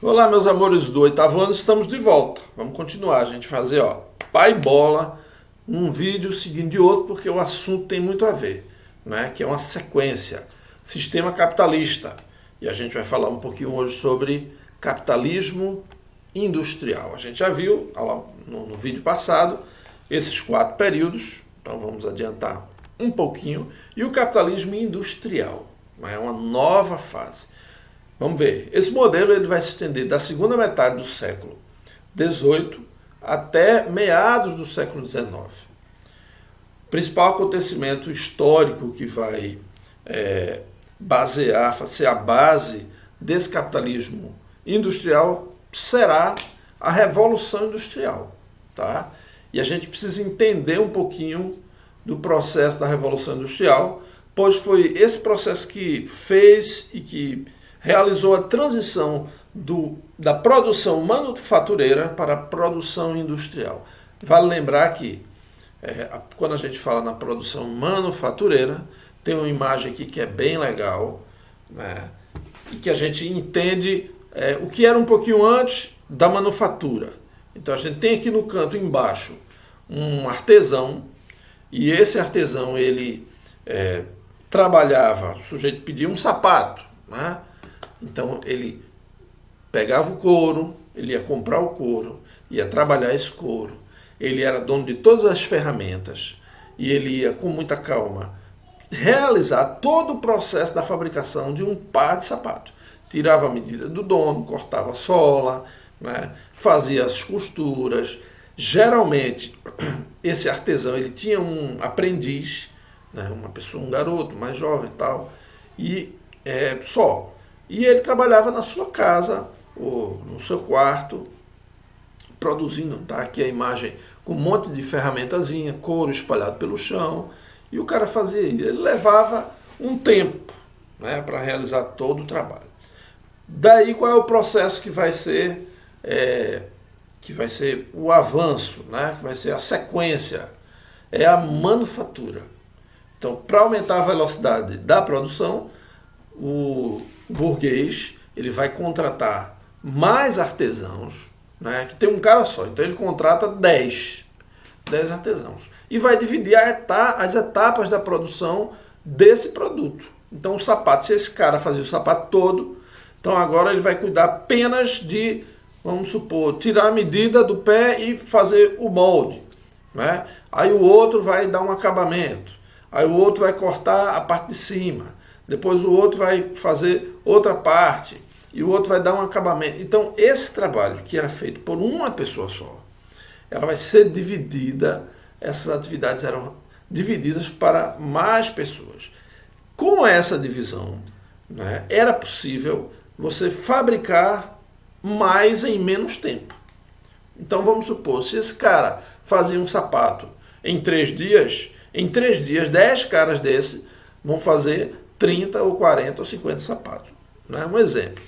Olá, meus amores do oitavo ano, estamos de volta. Vamos continuar, a gente fazer, pai bola, um vídeo seguindo de outro, porque o assunto tem muito a ver, né? Que é uma sequência, sistema capitalista. E a gente vai falar um pouquinho hoje sobre capitalismo industrial. A gente já viu no vídeo passado esses 4 períodos, então vamos adiantar um pouquinho, e o capitalismo industrial, é uma nova fase. Vamos ver, esse modelo ele vai se estender da segunda metade do século XVIII até meados do século XIX. O principal acontecimento histórico que vai ser a base desse capitalismo industrial será a Revolução Industrial. Tá? E a gente precisa entender um pouquinho do processo da Revolução Industrial, pois foi esse processo que fez e que realizou a transição da produção manufatureira para a produção industrial. Vale lembrar que, quando a gente fala na produção manufatureira, tem uma imagem aqui que é bem legal, né, e que a gente entende o que era um pouquinho antes da manufatura. Então a gente tem aqui no canto embaixo um artesão, e esse artesão ele trabalhava, o sujeito pedia um sapato, né? Então ele pegava o couro, ele ia comprar o couro, ia trabalhar esse couro, ele era dono de todas as ferramentas e ele ia com muita calma realizar todo o processo da fabricação de um par de sapato. Tirava a medida do dono, cortava a sola, né, fazia as costuras. Geralmente esse artesão ele tinha um aprendiz, né, uma pessoa, um garoto mais jovem e tal, e só. E ele trabalhava na sua casa, ou no seu quarto, produzindo, tá aqui a imagem com um monte de ferramentazinha, couro espalhado pelo chão, e o cara fazia isso. Ele levava um tempo, né, para realizar todo o trabalho. Daí qual é o processo que vai ser o avanço, né, que vai ser a sequência, é a manufatura. Então, para aumentar a velocidade da produção, o burguês ele vai contratar mais artesãos, né, que tem um cara só, então ele contrata 10 artesãos e vai dividir as etapas da produção desse produto. Então o sapato, se esse cara fazia o sapato todo, então agora ele vai cuidar apenas de, vamos supor, tirar a medida do pé e fazer o molde, né? Aí o outro vai dar um acabamento, aí o outro vai cortar a parte de cima, depois o outro vai fazer outra parte e o outro vai dar um acabamento. Então esse trabalho que era feito por uma pessoa só, ela vai ser dividida, essas atividades eram divididas para mais pessoas. Com essa divisão, né, era possível você fabricar mais em menos tempo. Então vamos supor, se esse cara fazia um sapato em 3 dias, 10 caras desse vão fazer 30 ou 40 ou 50 sapatos. Né? Um exemplo,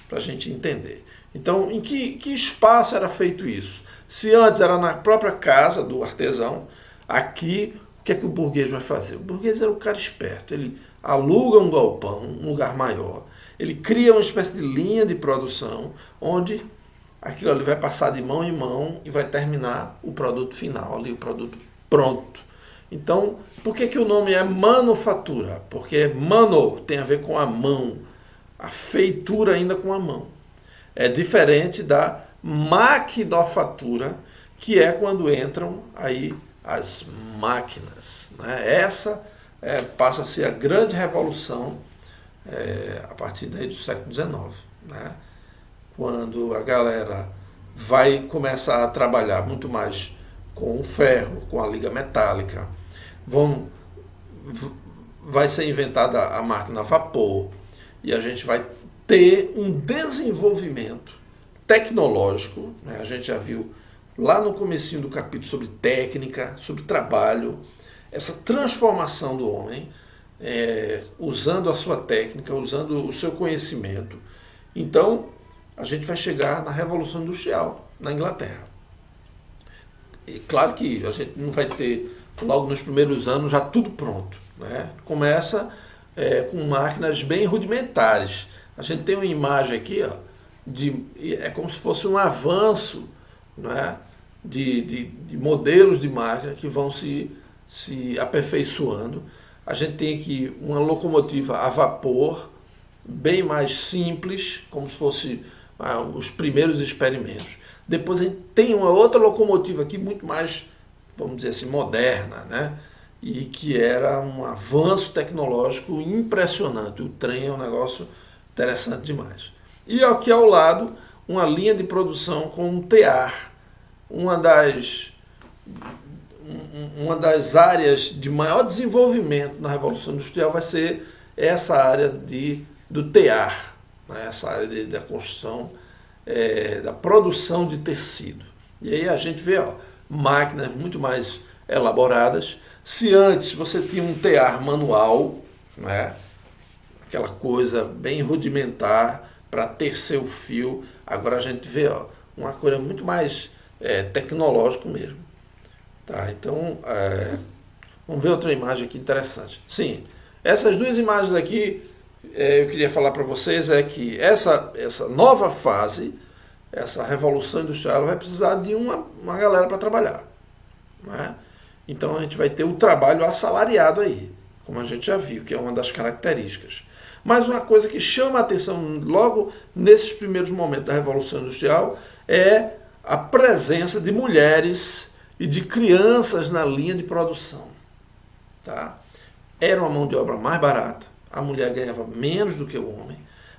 para a gente entender. Então, em que espaço era feito isso? Se antes era na própria casa do artesão, aqui, o que é que o burguês vai fazer? O burguês era um cara esperto, ele aluga um galpão, um lugar maior, ele cria uma espécie de linha de produção, onde aquilo ali vai passar de mão em mão e vai terminar o produto final, ali, o produto pronto. Então, por que o nome é manufatura? Porque mano tem a ver com a mão, a feitura ainda com a mão. É diferente da maquinofatura, que é quando entram aí as máquinas. Né? Essa passa a ser a grande revolução a partir daí do século XIX. Né? Quando a galera vai começar a trabalhar muito mais com o ferro, com a liga metálica, vai ser inventada a máquina a vapor e a gente vai ter um desenvolvimento tecnológico, né? A gente já viu lá no comecinho do capítulo sobre técnica, sobre trabalho, essa transformação do homem, usando a sua técnica, usando o seu conhecimento. Então, a gente vai chegar na Revolução Industrial, na Inglaterra. E claro que a gente não vai ter, logo nos primeiros anos, já tudo pronto. Né? Começa com máquinas bem rudimentares. A gente tem uma imagem aqui, é como se fosse um avanço, não é? de modelos de máquina que vão se aperfeiçoando. A gente tem aqui uma locomotiva a vapor, bem mais simples, como se fosse os primeiros experimentos. Depois a gente tem uma outra locomotiva aqui muito mais, vamos dizer assim, moderna, né? E que era um avanço tecnológico impressionante. O trem é um negócio interessante demais. E aqui ao lado, uma linha de produção com um tear. Uma das áreas de maior desenvolvimento na Revolução Industrial vai ser essa área do tear, né? Essa área da construção, da produção de tecido. E aí a gente vê máquinas muito mais elaboradas. Se antes você tinha um tear manual, né? Aquela coisa bem rudimentar para tecer o fio, agora a gente vê uma coisa muito mais tecnológico mesmo. Tá, então, vamos ver outra imagem aqui interessante. Sim, essas duas imagens aqui, eu queria falar para vocês que essa nova fase, essa revolução industrial, vai precisar de uma galera para trabalhar. Né? Então a gente vai ter o trabalho assalariado aí, como a gente já viu, que é uma das características. Mas uma coisa que chama a atenção logo nesses primeiros momentos da Revolução Industrial é a presença de mulheres e de crianças na linha de produção. Tá? Era uma mão de obra mais barata, a mulher ganhava menos do que o homem,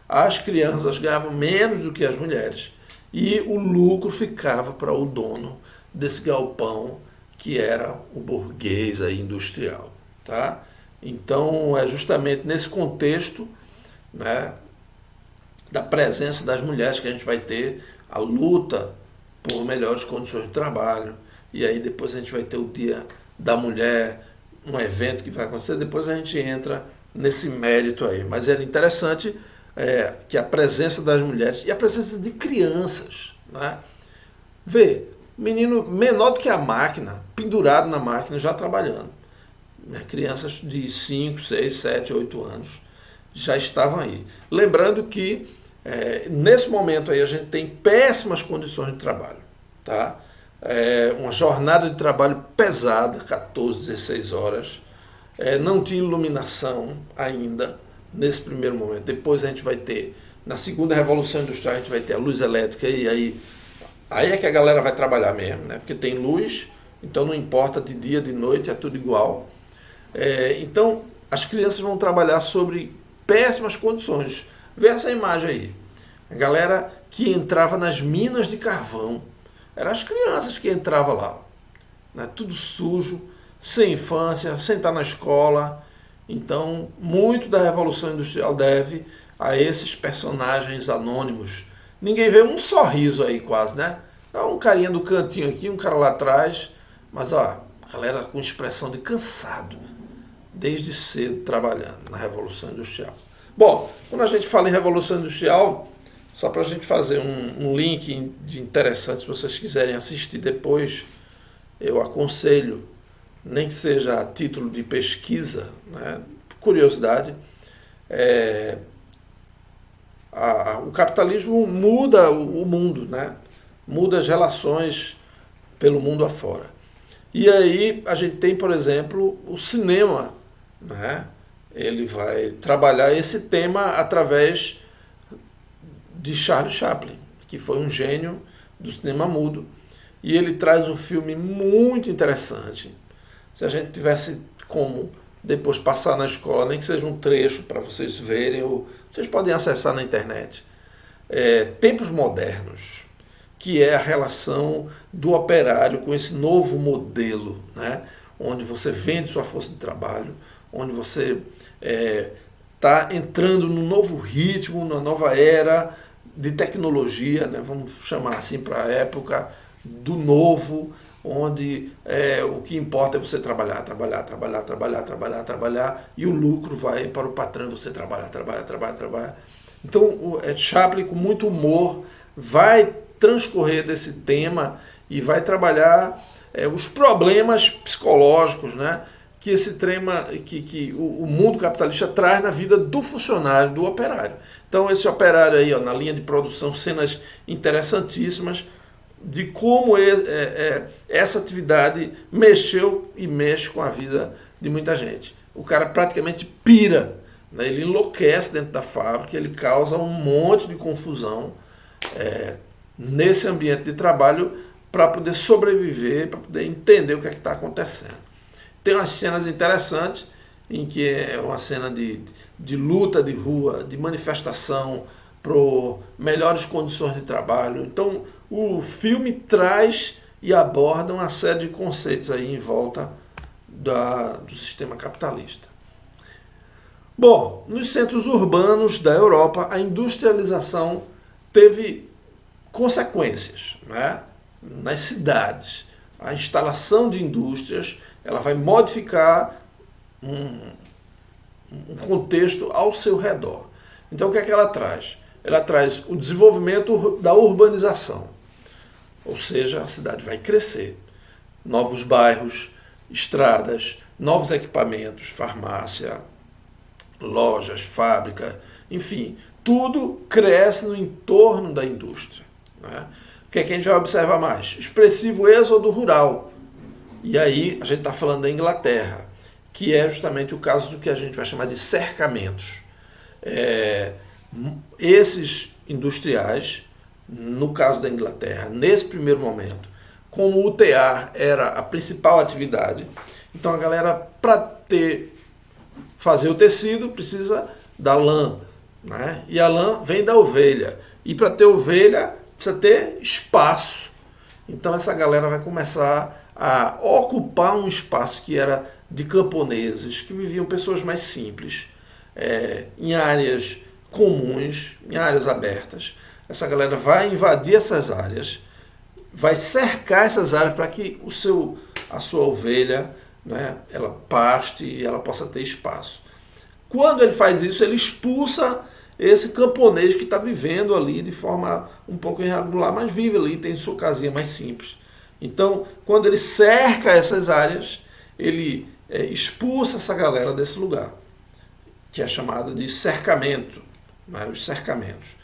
as crianças ganhavam menos do que as mulheres e o lucro ficava para o dono desse galpão que era o burguês aí industrial. Tá? Então é justamente nesse contexto, né, da presença das mulheres que a gente vai ter a luta por melhores condições de trabalho. E aí depois a gente vai ter o Dia da Mulher, um evento que vai acontecer, depois a gente entra nesse mérito aí. Mas era interessante que a presença das mulheres e a presença de crianças. Né? Vê, menino menor do que a máquina, pendurado na máquina, já trabalhando. Crianças de 5, 6, 7, 8 anos já estavam aí. Lembrando que nesse momento aí a gente tem péssimas condições de trabalho. Tá? Uma jornada de trabalho pesada, 14, 16 horas, não tinha iluminação ainda nesse primeiro momento. Depois a gente vai ter, na segunda Revolução Industrial, a gente vai ter a luz elétrica e aí é que a galera vai trabalhar mesmo, né? Porque tem luz, então não importa de dia, de noite, é tudo igual. Então as crianças vão trabalhar sobre péssimas condições. Vê essa imagem aí. A galera que entrava nas minas de carvão, eram as crianças que entravam lá, né? Tudo sujo, sem infância, sem estar na escola. Então, muito da Revolução Industrial deve a esses personagens anônimos. Ninguém vê um sorriso aí quase, né? Um carinha do cantinho aqui, um cara lá atrás, mas galera com expressão de cansado, desde cedo trabalhando na Revolução Industrial. Bom, quando a gente fala em Revolução Industrial, só para a gente fazer um link de interessante, se vocês quiserem assistir depois, eu aconselho, nem que seja a título de pesquisa, né, curiosidade, o capitalismo muda o mundo, né, muda as relações pelo mundo afora. E aí a gente tem, por exemplo, o cinema, né, ele vai trabalhar esse tema através de Charlie Chaplin, que foi um gênio do cinema mudo, e ele traz um filme muito interessante. Se a gente tivesse como depois passar na escola, nem que seja um trecho para vocês verem, ou vocês podem acessar na internet. Tempos Modernos, que é a relação do operário com esse novo modelo, né? Onde você vende sua força de trabalho, onde você está entrando num novo ritmo, numa nova era de tecnologia, né? Vamos chamar assim para a época do novo, onde o que importa é você trabalhar, e o lucro vai para o patrão, você trabalhar. Então, Chaplin, com muito humor, vai transcorrer desse tema e vai trabalhar os problemas psicológicos, né, que esse trema, que o mundo capitalista traz na vida do funcionário, do operário. Então esse operário aí, ó, na linha de produção, cenas interessantíssimas de como essa atividade mexeu e mexe com a vida de muita gente. O cara praticamente pira, né? Ele enlouquece dentro da fábrica, ele causa um monte de confusão nesse ambiente de trabalho para poder sobreviver, para poder entender o que é que está acontecendo. Tem umas cenas interessantes em que é uma cena de luta de rua, de manifestação por melhores condições de trabalho. Então o filme traz e aborda uma série de conceitos aí em volta do sistema capitalista. Bom, nos centros urbanos da Europa, a industrialização teve consequências, né? Nas cidades. A instalação de indústrias ela vai modificar um contexto ao seu redor. Então o que é que ela traz? Ela traz o desenvolvimento da urbanização, ou seja, a cidade vai crescer. Novos bairros, estradas, novos equipamentos, farmácia, lojas, fábrica, enfim, tudo cresce no entorno da indústria, né? O que é que a gente vai observar mais? Expressivo êxodo rural. E aí a gente está falando da Inglaterra, que é justamente o caso do que a gente vai chamar de cercamentos. Esses industriais, no caso da Inglaterra, nesse primeiro momento, como o tear era a principal atividade, então a galera, para fazer o tecido, precisa da lã, né? E a lã vem da ovelha. E para ter ovelha, precisa ter espaço. Então essa galera vai começar a ocupar um espaço que era de camponeses, que viviam pessoas mais simples, em áreas comuns, em áreas abertas. Essa galera vai invadir essas áreas, vai cercar essas áreas para que a sua ovelha, né, ela paste e ela possa ter espaço. Quando ele faz isso, ele expulsa esse camponês que está vivendo ali de forma um pouco irregular, mas vive ali, tem sua casinha mais simples. Então, quando ele cerca essas áreas, ele expulsa essa galera desse lugar, que é chamado de cercamento, né, os cercamentos.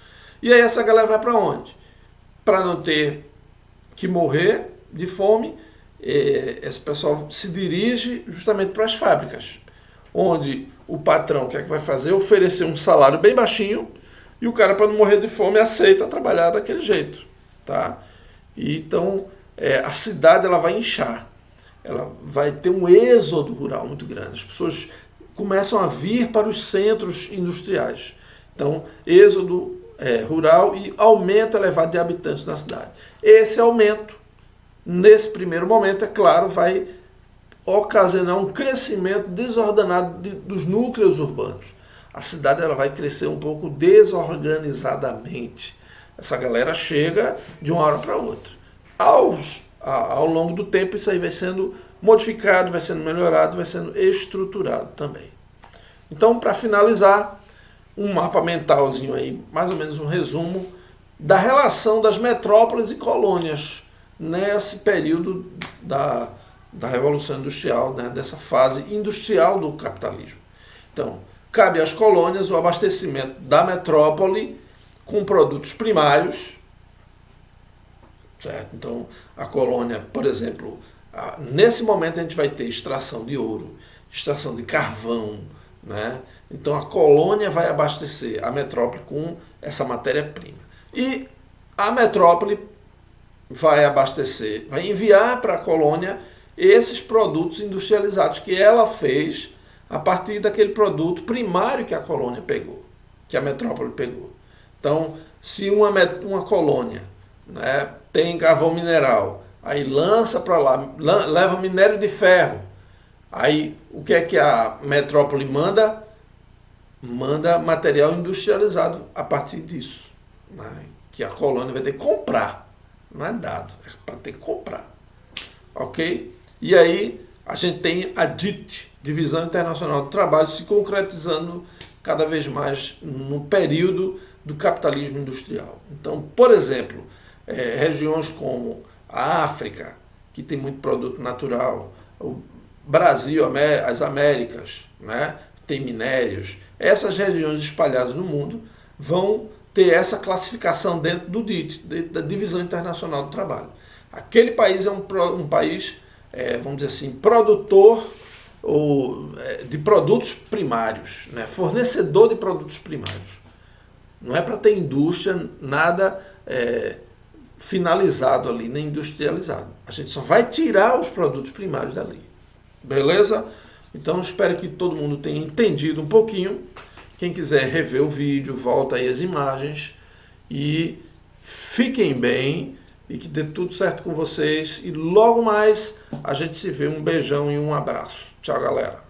E aí essa galera vai para onde? Para não ter que morrer de fome, esse pessoal se dirige justamente para as fábricas, onde o patrão, o que é que vai fazer? Oferecer um salário bem baixinho e o cara, para não morrer de fome, aceita trabalhar daquele jeito, tá? E então a cidade ela vai inchar, ela vai ter um êxodo rural muito grande, as pessoas começam a vir para os centros industriais. Então, êxodo rural e aumento elevado de habitantes na cidade. Esse aumento, nesse primeiro momento, é claro, vai ocasionar um crescimento desordenado dos núcleos urbanos. A cidade ela vai crescer um pouco desorganizadamente. Essa galera chega de uma hora para outra. Ao longo do tempo, isso aí vai sendo modificado, vai sendo melhorado, vai sendo estruturado também. Então, para finalizar, um mapa mentalzinho aí, mais ou menos um resumo da relação das metrópoles e colônias nesse período da Revolução Industrial, né, dessa fase industrial do capitalismo. Então, cabe às colônias o abastecimento da metrópole com produtos primários, certo? Então, a colônia, por exemplo, nesse momento a gente vai ter extração de ouro, extração de carvão, né? Então a colônia vai abastecer a metrópole com essa matéria-prima. E a metrópole vai abastecer, vai enviar para a colônia esses produtos industrializados que ela fez a partir daquele produto primário que a colônia pegou, que a metrópole pegou. Então, se uma colônia, né, tem carvão mineral, aí lança para lá, leva minério de ferro, aí o que é que a metrópole manda? Manda material industrializado a partir disso, né, que a colônia vai ter que comprar, não é dado, é para ter que comprar. Ok? E aí a gente tem a DIT, Divisão Internacional do Trabalho, se concretizando cada vez mais no período do capitalismo industrial. Então, por exemplo, regiões como a África, que tem muito produto natural, Brasil, as Américas, né? Tem minérios. Essas regiões espalhadas no mundo vão ter essa classificação dentro do DIT, da Divisão Internacional do Trabalho. Aquele país é um país, vamos dizer assim, produtor de produtos primários, né? Fornecedor de produtos primários. Não é para ter indústria, nada finalizado ali, nem industrializado. A gente só vai tirar os produtos primários dali. Beleza? Então espero que todo mundo tenha entendido um pouquinho. Quem quiser rever o vídeo, volta aí as imagens. E fiquem bem e que dê tudo certo com vocês. E logo mais a gente se vê. Um beijão e um abraço. Tchau, galera.